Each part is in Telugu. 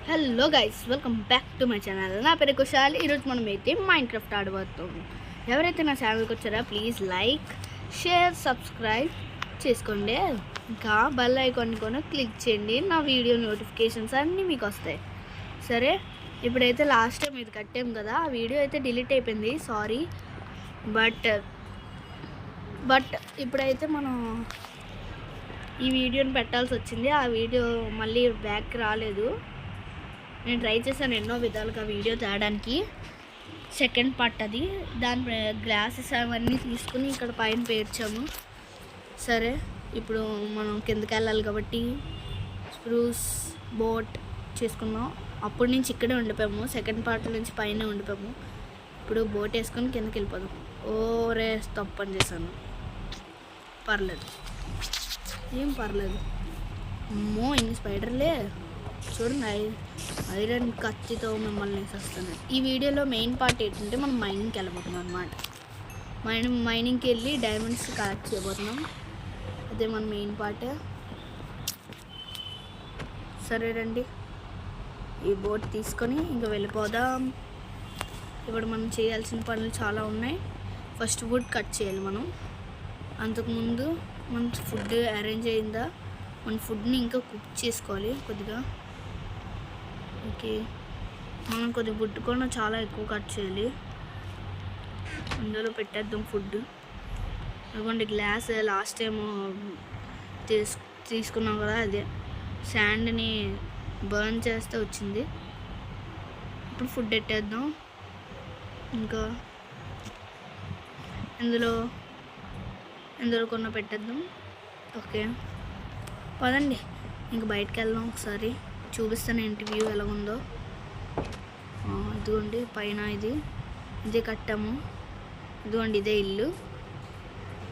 Hello guys, welcome back to my channel. నా పేరు కుశాల్. ఈరోజు మనం అయితే మైన్క్రాఫ్ట్ ఆడబోతున్నాం. ఎవరైతే నా ఛానల్కి వచ్చారో ప్లీజ్ లైక్, షేర్, సబ్స్క్రైబ్ చేసుకోండి. ఇంకా బెల్ ఐకాన్ కూడా క్లిక్ చేయండి. నా వీడియో నోటిఫికేషన్స్ అన్నీ మీకు వస్తాయి. సరే, ఇప్పుడైతే లాస్ట్ టైం ఇది కట్టాం కదా, ఆ వీడియో అయితే డిలీట్ అయిపోయింది, సారీ. బట్ ఇప్పుడైతే మనం ఈ వీడియోని పెట్టాల్సి వచ్చింది. ఆ వీడియో మళ్ళీ బ్యాక్ రాలేదు. నేను ట్రై చేశాను ఎన్నో విధాలుగా వీడియో తేయడానికి. సెకండ్ పార్ట్ అది. దాని గ్లాసెస్ అవన్నీ తీసుకుని ఇక్కడ పైన పేర్చాము. సరే, ఇప్పుడు మనం కిందకి వెళ్ళాలి కాబట్టి స్ప్రూస్ బోట్ చేసుకున్నాం. అప్పటి నుంచి ఇక్కడే ఉండిపోయాము, సెకండ్ పార్ట్ నుంచి పైన ఉండిపోయాము. ఇప్పుడు బోట్ వేసుకొని కిందకి వెళ్ళిపోదాం. ఓరే, తప్పని చేశాను. పర్లేదు, ఏం పర్లేదు. అమ్మో, ఇన్ని స్పైడర్లే చూడండి. ఐరన్ కత్తితో మిమ్మల్ని వేసేస్తాను. ఈ వీడియోలో మెయిన్ పార్ట్ ఏంటంటే మనం మైనింగ్కి వెళ్ళబోతున్నాం అనమాట. మైనింగ్కి వెళ్ళి డైమండ్స్ కలెక్ట్ చేయబోతున్నాం. అదే మన మెయిన్ పార్ట్. సరే రండి, ఈ బోట్ తీసుకొని ఇంకా వెళ్ళిపోదాం. ఇప్పుడు మనం చేయాల్సిన పనులు చాలా ఉన్నాయి. ఫస్ట్ వుడ్ కట్ చేయాలి మనం. అంతకుముందు మన ఫుడ్ అరేంజ్ అయిందా, మన ఫుడ్ని ఇంకా కుక్ చేసుకోవాలి కొద్దిగా. ఓకే, మనం కొద్దిగా ఫుడ్ కూడా చాలా ఎక్కువ కట్ చేయాలి. అందులో పెట్టేద్దాం ఫుడ్. అదిగోండి గ్లాస్ లాస్ట్ టైం తీసుకున్నాం కదా, అదే శాండ్ని బర్న్ చేస్తే వచ్చింది. ఇప్పుడు ఫుడ్ పెట్టేద్దాం. ఇంకా ఇందులో కొన్న పెట్టేద్దాం. ఓకే, పదండి ఇంక బయటకు వెళ్దాం. ఒకసారి చూపిస్తాను ఏంటి వ్యూ ఎలా ఉందో. ఇదిగోండి పైన ఇదే కట్టాము. ఇదిగోండి ఇదే ఇల్లు.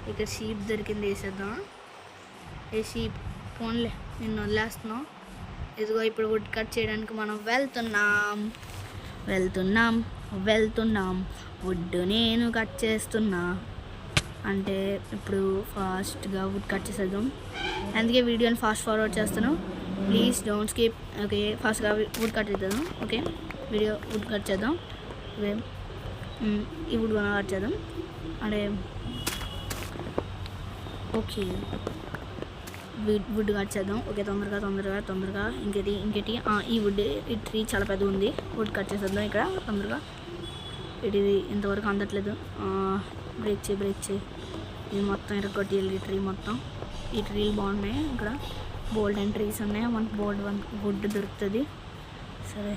ఇక్కడ షీప్ దొరికింది, వేసేద్దాం. ఏ షీప్ ఫోన్లే, నిన్ను వదిలేస్తున్నాం. ఇదిగో ఇప్పుడు వుడ్ కట్ చేయడానికి మనం వెళ్తున్నాం. వుడ్ నేను కట్ చేస్తున్నా. అంటే ఇప్పుడు ఫాస్ట్గా వుడ్ కట్ చేసేద్దాం. అందుకే వీడియోని ఫాస్ట్ ఫార్వర్డ్ చేస్తాను. Please don't skip. ఓకే, ఫాస్ట్గా వుడ్ కట్ చేద్దాం. ఓకే, వుడ్ కట్ చేద్దాం. ఓకే, ఈ వుడ్ కట్ చేద్దాం. అంటే ఓకే, వుడ్ కట్ చేద్దాం. ఓకే, తొందరగా. ఇంకేటి ఈ వుడ్, ఈ ట్రీ చాలా పెద్దగా ఉంది. వుడ్ కట్ చేసేద్దాం ఇక్కడ తొందరగా. ఇది ఇంతవరకు అందట్లేదు. బ్రేక్ చేయి. ఇది మొత్తం ఇరగొట్టేయాలి. ఈ ట్రీ మొత్తం. ఈ ట్రీలు బాగున్నాయి. ఇక్కడ బోల్డ్ అండ్ ట్రీస్ ఉన్నాయి. మనకు వుడ్ దొరుకుతుంది. సరే,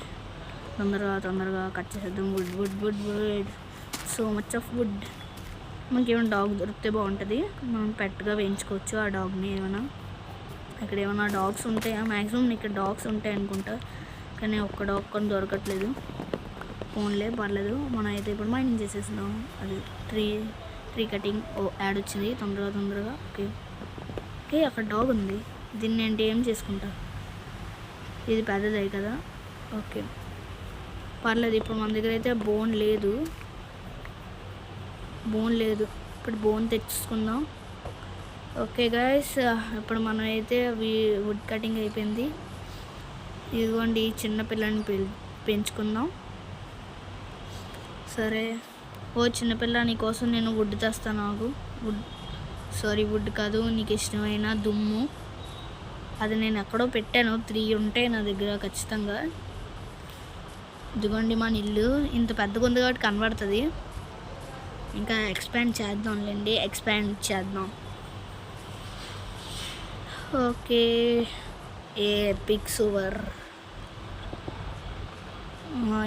తొందరగా కట్ చేసేద్దాం. Wood so much of wood. మనకి ఏమైనా డాగ్ దొరికితే బాగుంటుంది. మనం పెట్గా వేయించుకోవచ్చు ఆ డాగ్ని. ఇక్కడ ఏమైనా డాగ్స్ ఉంటాయా? మ్యాక్సిమం ఇక్కడ డాగ్స్ ఉంటాయి అనుకుంటా, కానీ ఒక్క డాగ్ కొన్ని దొరకట్లేదు. ఫోన్లే, పర్లేదు. మనం అయితే ఇప్పుడు మైనింగ్ చేసేస్తున్నాం. అది ట్రీ కటింగ్ యాడ్ వచ్చింది. తొందరగా. ఓకే, అక్కడ డాగ్ ఉంది. దీన్ని ఏంటి ఏం చేసుకుంటా? ఇది పెద్దదే కదా. ఓకే, పర్లేదు. ఇప్పుడు మన దగ్గర అయితే బోన్ లేదు. ఇప్పుడు బోన్ తెచ్చుకుందాం. ఓకే గైస్, ఇప్పుడు మనం అయితే వుడ్ కటింగ్ అయిపోయింది. ఇదిగోండి చిన్న పిల్లని పెంచుకుందాం. సరే, చిన్నపిల్ల, నీకోసం నేను వుడ్ తెస్తాను. నాకు వుడ్ కాదు, నీకు ఇష్టమైన దుమ్ము. అది నేను ఎక్కడో పెట్టాను. 3 ఉంటాయి నా దగ్గర ఖచ్చితంగా. ఇదిగోండి మన ఇల్లు. ఇంత పెద్దగా ఉంది కాబట్టి కనబడుతుంది. ఇంకా ఎక్స్పాండ్ చేద్దాం. Okay, epic super.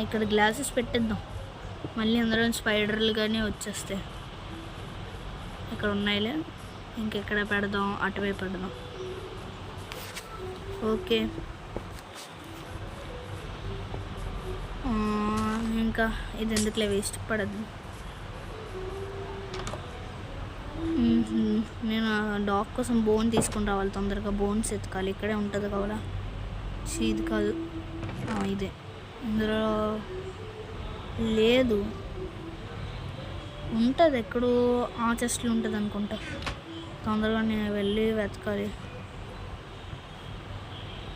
ఇక్కడ గ్లాసెస్ పెట్టేద్దాం. మళ్ళీ అందరూ స్పైడర్లు కానీ వచ్చేస్తాయి. ఇక్కడ ఉన్నాయిలే, ఇంకెక్కడ పెడదాం? అటువైపు పెడదాం. ఓకే, ఇంకా ఇది ఎందుకులే, వేస్ట్ పడద్దు. నేను డాగ్ కోసం బోన్ తీసుకుని రావాలి. తొందరగా బోన్స్ ఎత్తుకాలి. ఇక్కడే ఉంటుంది కావాలా? ఇది కాదు, ఇదే. ఇందులో లేదు, ఉంటుంది ఎక్కడో. ఆ చెస్ట్లో ఉంటుంది అనుకుంటా. తొందరగా నేను వెళ్ళి వెతకాలి.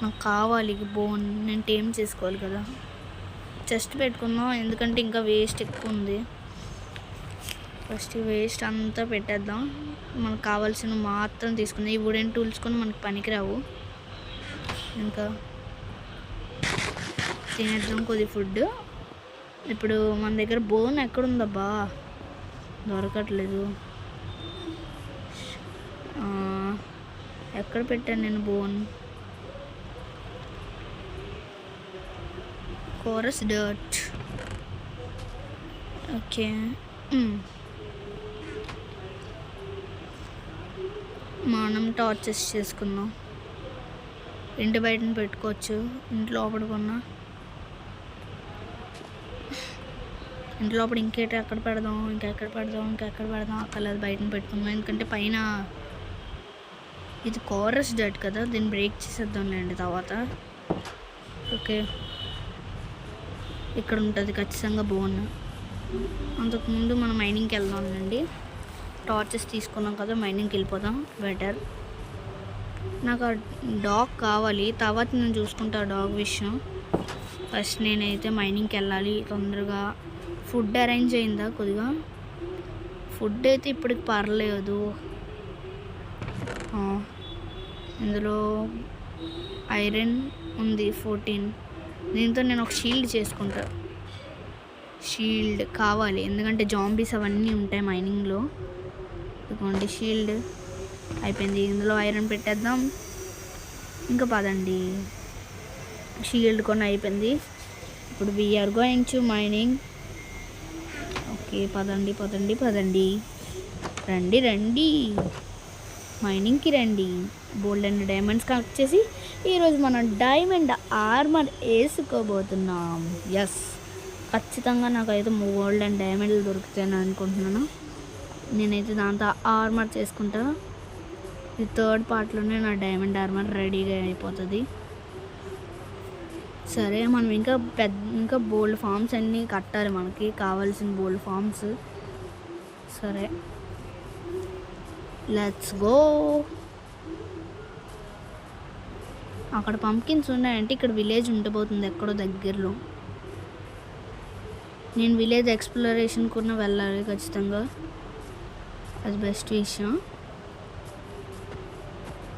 నాకు కావాలి బోన్. నేను టేమ్ చేసుకోవాలి కదా. చెస్ట్ పెట్టుకుందాం, ఎందుకంటే ఇంకా వేస్ట్ ఎక్కువ ఉంది. ఫస్ట్ వేస్ట్ అంతా పెట్టేద్దాం. మనకు కావాల్సిన మాత్రం తీసుకుందాం. ఈ వుడెన్ టూల్స్ కూడా మనకు పనికిరావు. ఇంకా తినేద్దాం కొద్ది ఫుడ్. ఇప్పుడు మన దగ్గర బోన్ ఎక్కడుందబ్బా, దొరకట్లేదు. ఎక్కడ పెట్టాను నేను బోన్? Chorus dirt. ఓకే, మనం టార్చెస్ చేసుకుందాం. ఇంటి బయటని పెట్టుకోవచ్చు, ఇంట్లో లోపడుకున్నా. ఇంట్లో లోపల ఇంకేటి ఎక్కడ పెడదాం, ఇంకెక్కడ పెడదాం అక్కర్లేదు, బయటని పెట్టుకుందాం. ఎందుకంటే పైన ఇది కోరస్ డర్ట్ కదా, దీన్ని బ్రేక్ చేసేద్దాంలేండి తర్వాత. ఓకే, ఇక్కడ ఉంటుంది ఖచ్చితంగా బోన్. అంతకుముందు మనం మైనింగ్కి వెళ్దాంలేండి. టార్చెస్ తీసుకున్నాం కదా, మైనింగ్కి వెళ్ళిపోదాం బెటర్. నాకు ఆ డాగ్ కావాలి, తర్వాత నేను చూసుకుంటా ఆ డాగ్ విషయం. ఫస్ట్ నేనైతే మైనింగ్కి వెళ్ళాలి తొందరగా. ఫుడ్ అరేంజ్ అయిందా కొద్దిగా? ఫుడ్ అయితే ఇప్పటికి పర్లేదు. ఇందులో ఐరన్ ఉంది 14. దీంతో నేను ఒక షీల్డ్ చేసుకుంటా. షీల్డ్ కావాలి ఎందుకంటే జాంబీస్ అవన్నీ ఉంటాయి మైనింగ్లో. ఇదిగోండి షీల్డ్ అయిపోయింది. ఇందులో ఐరన్ పెట్టేద్దాం. ఇంకా పదండి, షీల్డ్ కొన్ని అయిపోయింది. ఇప్పుడు we're going to mining. Okay, పదండి, రండి మైనింగ్కి రండి. గోల్డ్ అండ్ డైమండ్స్ కలెక్ట్ చేసి ఈరోజు మనం డైమండ్ ఆర్మర్ వేసుకోబోతున్నాం. ఎస్, ఖచ్చితంగా నాకైతే గోల్డ్ అండ్ డైమండ్లు దొరుకుతాయని అనుకుంటున్నాను. నేనైతే దాంతో ఆర్మర్ చేసుకుంటా. ఈ 3rd పార్ట్లోనే నా డైమండ్ ఆర్మర్ రెడీగా అయిపోతుంది. సరే, మనం ఇంకా బోల్డ్ ఫామ్స్ అన్నీ కట్టాలి, మనకి కావాల్సిన బోల్డ్ ఫామ్స్. సరే, లెట్స్ గో. అక్కడ పంప్కిన్స్ ఉన్నాయంటే ఇక్కడ విలేజ్ ఉండిపోతుంది ఎక్కడో దగ్గరలో. నేను విలేజ్ ఎక్స్ప్లోరేషన్ కూడా వెళ్ళాలి ఖచ్చితంగా, అది బెస్ట్ విషయం.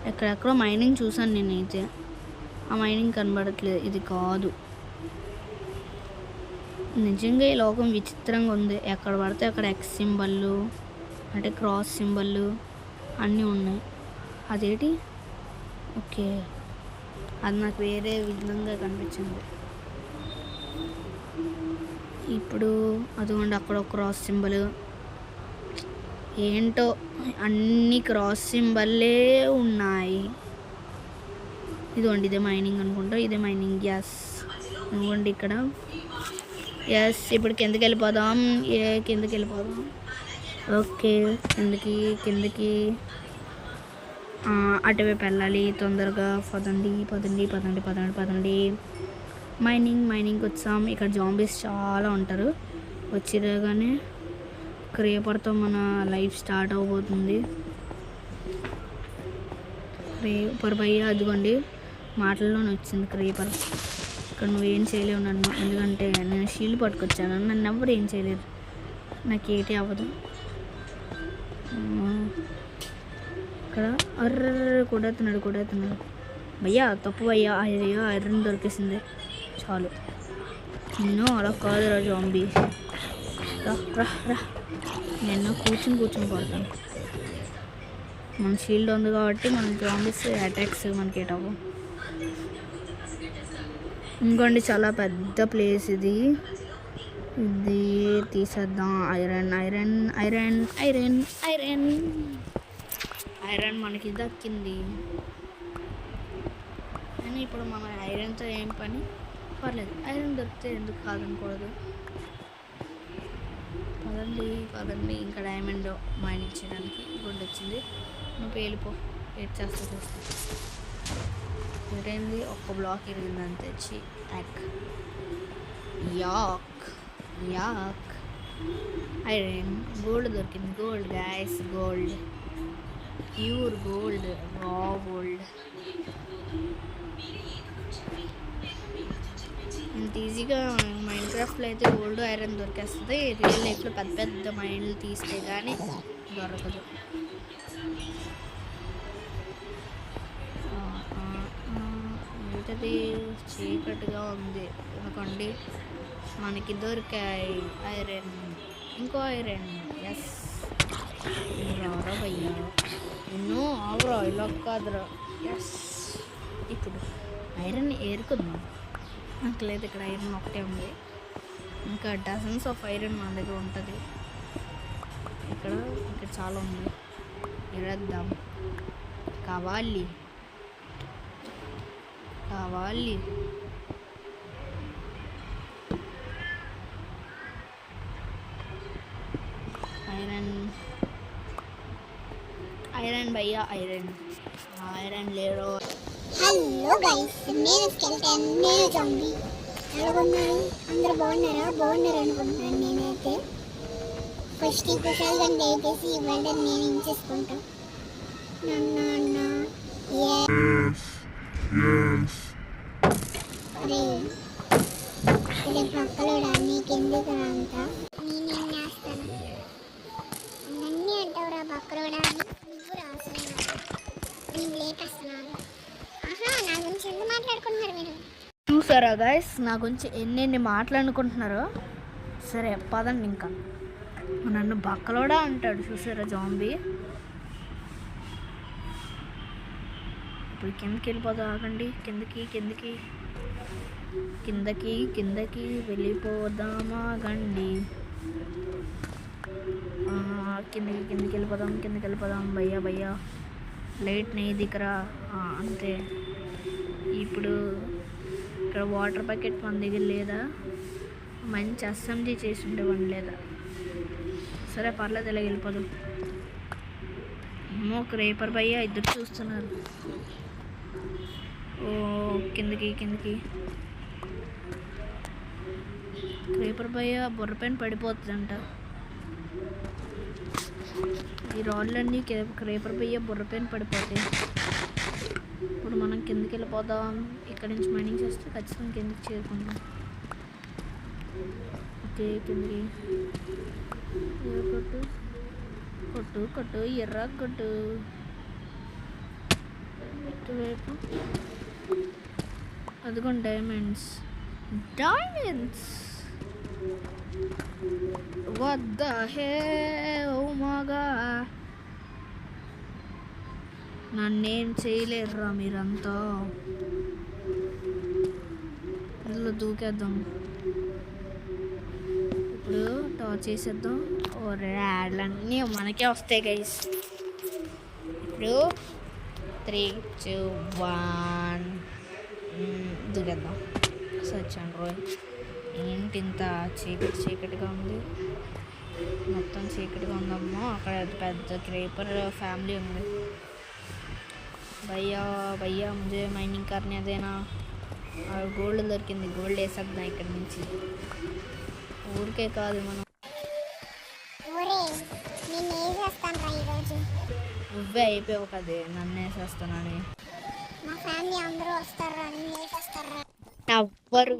ఎక్కడెక్కడో మైనింగ్ చూసాను నేనైతే, ఆ మైనింగ్ కనబడట్లేదు. ఇది కాదు, నిజంగా ఈ లోకం విచిత్రంగా ఉంది. ఎక్కడ పడితే అక్కడ ఎక్స్ సింబళ్ళు అంటే క్రాస్ సింబళ్ళు అన్నీ ఉన్నాయి. అదేంటి? ఓకే, అది నాకు వేరే విధంగా కనిపించింది. ఇప్పుడు అదిగోండి అక్కడ ఒక క్రాస్ సింబల్. ఏంటో అన్ని క్రాస్ సింబల్లే ఉన్నాయి. ఇదిగోండి ఇదే మైనింగ్ అనుకుంటా, ఇదే మైనింగ్. గ్యాస్ ఇదిగోండి ఇక్కడ. ఎస్, ఇప్పుడు కిందకి వెళ్ళిపోదాం. కిందకి వెళ్ళిపోదాం. ఓకే, కిందకి అటువైపు వెళ్ళాలి తొందరగా. పదండి. మైనింగ్కి వచ్చాం. ఇక్కడ జాంబీస్ చాలా ఉంటారు. వచ్చిరాగానే క్రేపర్తో మన లైఫ్ స్టార్ట్ అవబోతుంది. క్రేపర్ భయ్య, అదిగోండి మాటల్లోనే వచ్చింది క్రేపర్. ఇక్కడ నువ్వేం చేయలేవు నన్ను, ఎందుకంటే నేను షీల్డ్ పట్టుకొచ్చాను. నన్ను ఎవరు ఏం చేయలేరు, నాకు ఏటి అవ్వదు. ఇక్కడ కొడేస్తున్నాడు భయ్యా, తప్పు భయ్యా. అయ్యో, ఐరన్ దొరికేసింది, చాలు. నిన్ను అలా కాదురా జాంబీ, రా. నేను కూర్చుని పడతాను. మన షీల్డ్ ఉంది కాబట్టి మన జాంబీస్ అటాక్స్ మనకి ఏటవు. ఇంకోండి చాలా పెద్ద ప్లేస్ ఇది తీసేద్దాం. ఐరన్ మనకి దక్కింది. కానీ ఇప్పుడు మన ఐరన్తో ఏం పని? పర్లేదు, ఐరన్ దొరికితే ఎందుకు కాదనకూడదు. పదండి. ఇంకా డైమండ్ మైనింగ్ చేయడానికి గుడ్ వచ్చింది. నువ్వు పేలిపో, ఏడ్ చేస్తా. ఏంటైంది? ఒక్క బ్లాక్ ఇరిగింది అంతే. యాక్ ఐరన్. గోల్డ్ దొరికింది. Gold guys, gold, pure gold, రా గోల్డ్. ఇంత ఈజీగా మైండ్ క్రాఫ్ట్లో అయితే గోల్డ్ ఐరన్ దొరికేస్తుంది. రియల్ లైఫ్లో పెద్ద పెద్ద మైండ్లు తీస్తే కానీ దొరకదు. మిగతాది చీకటిగా ఉంది అనుకోండి. మనకి దొరికాయి ఐరన్, ఇంకో ఐరన్. ఎస్ రారా భయ్యా, ఎన్నో ఆవరా ఇలా కాదురా. ఎస్ ఇప్పుడు ఐరన్ ఏరుకుందాం. నాకు లేదు, ఇక్కడ ఐరన్ ఒకటే ఉంది. ఇంకా డజన్స్ ఆఫ్ ఐరన్ మన దగ్గర ఉంటుంది. ఇక్కడ చాలా ఉంది. ఎరేద్దాం. కావాలి ఐరన్ భయ్యా, ఐరన్ లేరో. హలో గైస్, నేను స్కెల్టన్, నేను జంబీ. ఎలాగున్నారు? అందరూ బాగున్నారా అనుకుంటున్నాను. నేనైతే ఫస్ట్ ఈ కుషాలుగా దయచేసి ఇవ్వండి, నేను ఇచ్చేసుకుంటా. అరే ఇది పక్కలోడా, నీకెందుకు అంతా? నేను ఏం చేస్తాను? నన్ను అంటావురా పక్కలోడా? నువ్వు రాసిన నేను లేకేస్తున్నాను. ఆహా, నా గురించి ఎందుకు మాట్లాడుకుంటున్నారు మీరు? చూసారా గైస్, నా గురించి ఎన్ని మాట్లాడుకుంటున్నారో. సరే పదండి, ఇంకా నన్ను బక్కలోడా అంటాడు. చూసారా జాంబీ. ఇప్పుడు కిందకి వెళ్ళిపోతా. ఆగండి, కిందకి వెళ్ళిపోదామా గండి. కిందకి వెళ్ళిపోదాం భయ్యా. లైట్ నెయ్యి దిక్కరా. అంతే. ఇప్పుడు ఇక్కడ వాటర్ ప్యాకెట్ మన దగ్గర లేదా? మంచి అసెంబ్లీ చేసి ఉండేవాడిని లేదా? సరే పర్లేదు, ఇలా వెళ్ళిపోదాం. ఒక రేపర్ భయ్యా ఇద్దరు చూస్తున్నారు. ఓ కిందకి రేపర్ భయ్యా బుర్రపైన పడిపోతుందంట. ఈ రాళ్ళన్నీ రేపర్ భయ్యా బుర్రపైన పడిపోతాయి. ఇప్పుడు మనం కిందకి వెళ్ళిపోదాం. ఇక్కడ నుంచి మైనింగ్ చేస్తే ఖచ్చితంగా కిందకి చేరుకుంటాం. ఓకే, కిందకి కొట్టు ఎర్ర కొట్టు. ఇటువైపు అదిగోండి diamonds. What the hell? Oh my god. నన్నేం చేయలేరురా మీరంతా. ఇందులో దూకేద్దాం. ఇప్పుడు టార్చ్ చేసేద్దాం. ఓ ర్యాడ్లన్నీ మనకే వస్తాయి గైస్. ఇప్పుడు 3, 2, 1 దూకేద్దాం. సచ్చాను రోయ్. ఏంటి ఇంత చీకటిగా ఉంది? మొత్తం చీకటిగా ఉందమ్మా. అక్కడ పెద్ద క్రేపర్ ఫ్యామిలీ ఉంది. భయ్యా ముझे మైనింగ్ करने देना. గోల్డ్ దొరికింది. గోల్డ్ వేసేద్దాం ఇక్కడ నుంచి. ఊరికే కాదు మనం. నువ్వే అయిపోయావు కదే, నన్ను వేసేస్తున్నాను. ఎవ్వరు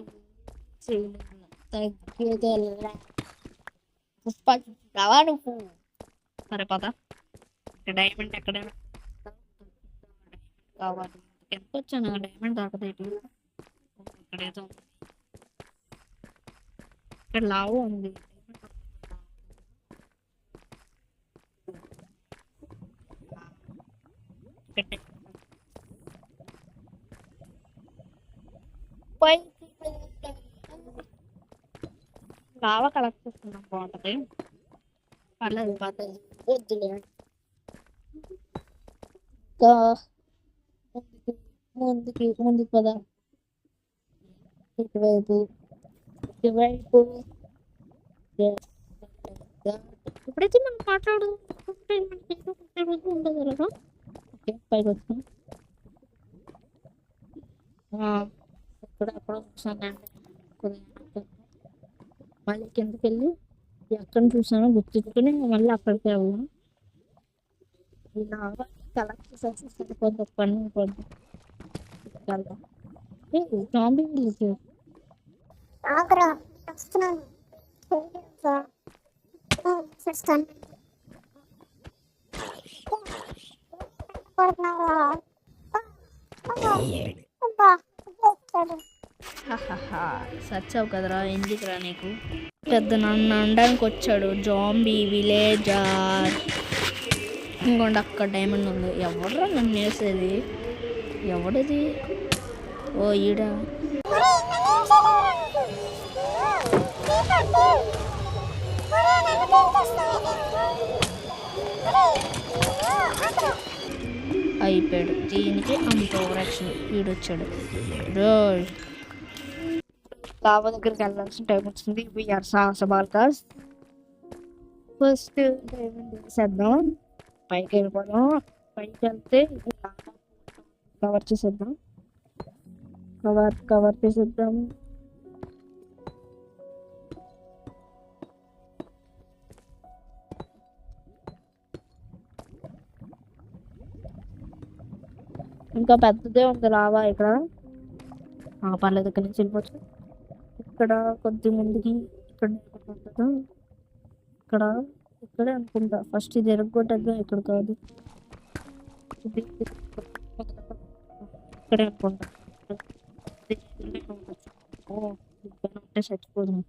పుష్పవా నువ్వు. సరే పద. డైమండ్ ఎక్కడైనా కావాలి. ఎంత వచ్చాను డైమండ్ దొరకదు. ఇక్కడేదో ఇక్కడ లావు ఉంది. లావా కలెక్ట్ చేస్తున్నాం. బాగుంటుంది. పర్లేదు వద్దులే. ముందుకి పద. ఇటువైపు ఎప్పుడైతే మనం మాట్లాడు ఉండదు కదా. ఓకే, పైకి వచ్చినాం. ఇక్కడ మళ్ళీ కిందకి వెళ్ళి ఎక్కడ చూసానో గుర్తించుకొని మళ్ళీ అక్కడికి వెళ్ళాం. ఇలా కలెక్ట్ చేసి సరిపోద్ది. పని అయిపోద్ది. వెళ్దాం. జాంబీ విలేజ్ ఆగ్రహం వస్తున్నాను చూస్తాను సచ్చావు కదరా, ఎందుకురా నీకు? పెద్ద నన్ను అనడానికి వచ్చాడు జాంబీ విలేజర్. ఇంకోండి అక్కడ డైమండ్ ఉంది. ఎవడరా నన్ను వేసేది? ఎవడది? ఓ ఈడా. అయిపోయాడు. దీనికి అంత ఓవరాక్షన్. వీడొచ్చాడు. రోయ్ లావా దగ్గరికి వెళ్ళాల్సిన టైం వచ్చింది. వీఆర్ సాహస బాల్కాస్. ఫస్ట్ డైమండ్ వేసేద్దాం. పైకి వెళ్ళిపోదాం. పైకి వెళ్తే కవర్ చేసేద్దాం. కవర్ చేసేద్దాం. ఇంకా పెద్దదే ఉంది లావా ఇక్కడ. పర్లేదు, ఇక్కడ నుంచి వెళ్ళిపోవచ్చు. ఇక్కడ కొద్ది ముందుకి ఇక్కడ ఉంటుందా? ఇక్కడే అనుకుంటా. ఫస్ట్ ఇది ఎరగొట్టేద్దాం. ఇక్కడ కాదు, ఇక్కడే అనుకుంటా. ఉంటే చచ్చిపోదాం.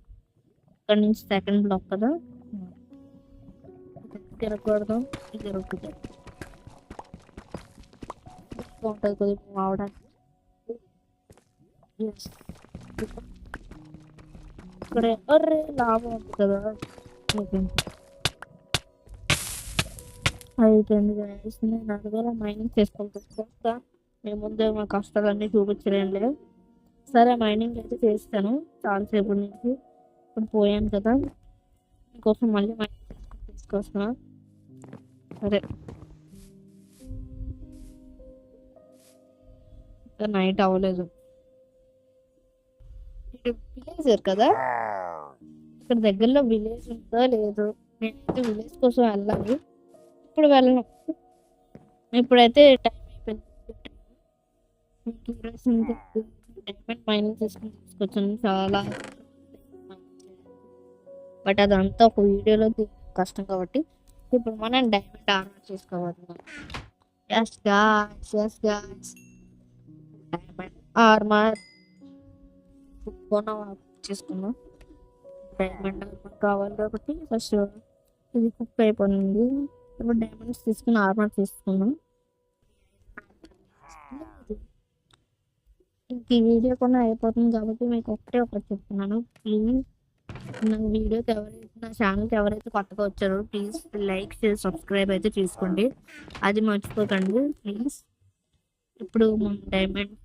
ఇక్కడ నుంచి సెకండ్ బ్లాక్ కదా, తిరగకూడదాం. ఇది ఎరగొట్టే ఉంటుంది కొద్దిగా అవడానికి. ఇక్కడే అర్రే లాభం ఉంది కదా. అయిపోయింది guys. నేను అడగల మైనింగ్ చేసుకోవాలి. మేము ముందే మా కష్టాలన్నీ చూపించలేండి. సరే మైనింగ్ అయితే చేస్తాను చాలాసేపు నుంచి. ఇప్పుడు పోయాను కదా, ఇంకోసం మళ్ళీ మైనింగ్ తీసుకొస్తున్నా. సరే నైట్ అవ్వలేదు. ఇది విలేజర్ కదా, ఇక్కడ దగ్గరలో విలేజ్ ఉందో లేదో. నేనైతే విలేజ్ కోసం వెళ్ళాలి. ఇప్పుడు వెళ్ళను. ఇప్పుడైతే టైం అయిపోయింది. డైమండ్ మైనింగ్ చేసుకుని తీసుకొచ్చాను చాలా. బట్ అదంతా ఒక వీడియోలో కష్టం కాబట్టి ఇప్పుడు మనం డైమండ్ ఆర్మర్ చేసుకోబోతున్నాం. ఎస్ గాయ్స్ డైమండ్ ఆర్మర్ చేసుకున్నాం. డైమండ్ ఆర్మర్ కావాలి కాబట్టి ఫస్ట్ ఇది కుక్ అయిపోయింది. ఇప్పుడు డైమండ్స్ తీసుకుని ఆర్మర్ తీసుకున్నాం. ఇంక ఈ వీడియో కూడా అయిపోతుంది కాబట్టి మీకు ఒకటి చెప్తున్నాను. ప్లీజ్ నా వీడియోకి నా ఛానల్కి ఎవరైతే కొత్తగా వచ్చారో ప్లీజ్ లైక్ చేసి సబ్స్క్రైబ్ అయితే చేసుకోండి. అది మర్చిపోకండి ప్లీజ్. ఇప్పుడు మనం డైమండ్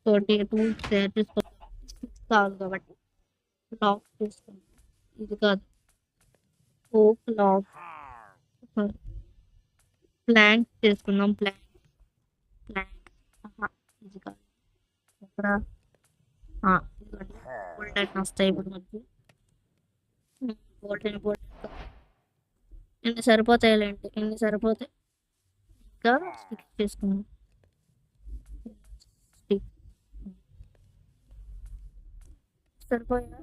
తోటి టూల్స్ తయారు చేసుకోవాలి కాబట్టి లాక్ తీసుకుంటాం. ఇది కాదు, ఓక్ లాక్. ప్లాంక్ చేసుకుందాం. ప్లాంక్ ఇది కాదు. ఇక్కడ గోల్డెన్ వస్తాయి. ఇప్పుడు మనకి గోల్డెన్ ఎన్ని సరిపోతాయిలేండి, ఎన్ని సరిపోతాయి. ఇంకా స్టిక్ చేసుకుందాం. సరిపోయా?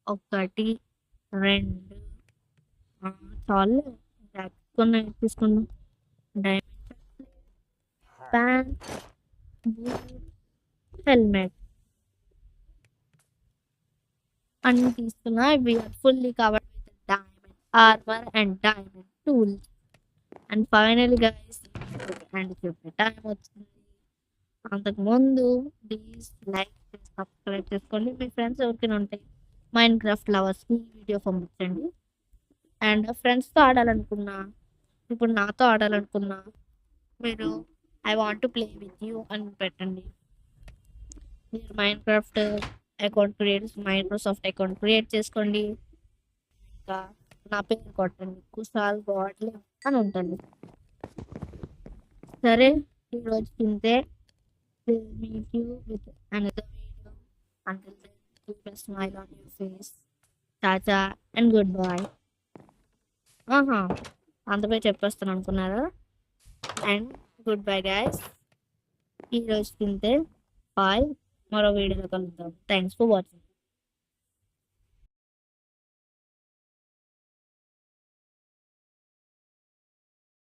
1 2 చాలు. కొన్ని తీసుకుందాం. డైమండ్ ప్యాంట్, హెల్మెట్ అన్ని తీసుకున్నా. We're fully covered with diamond armour and diamond tools. And final guys and చెప్పే టైం వచ్చింది. అంతకుముందు ప్లీజ్ లైక్ చేసి సబ్స్క్రైబ్ చేసుకోండి. మీ ఫ్రెండ్స్ ఎవరికైనా ఉంటాయి మైండ్ క్రాఫ్ట్ లవర్స్కి వీడియో పంపించండి. అండ్ ఫ్రెండ్స్తో ఆడాలనుకున్నా, ఇప్పుడు నాతో ఆడాలనుకున్నా మీరు I want to play with you అని పెట్టండి. మీరు mind craft account Microsoft account create చేసుకోండి. ఇంకా నా పేరు కొట్టండి, కుషాల్ గాడ్లీ అని ఉంటుంది. సరే, ఈరోజు తింటే meet you with another video. Until then, keep a smile on your face. Tata and goodbye. అంతపై చెప్పేస్తాను అనుకున్నారా? And good bye guys. ఈరోజు తింటే 5 మరో వీడియోలో కలుద్దాం. Thanks for watching.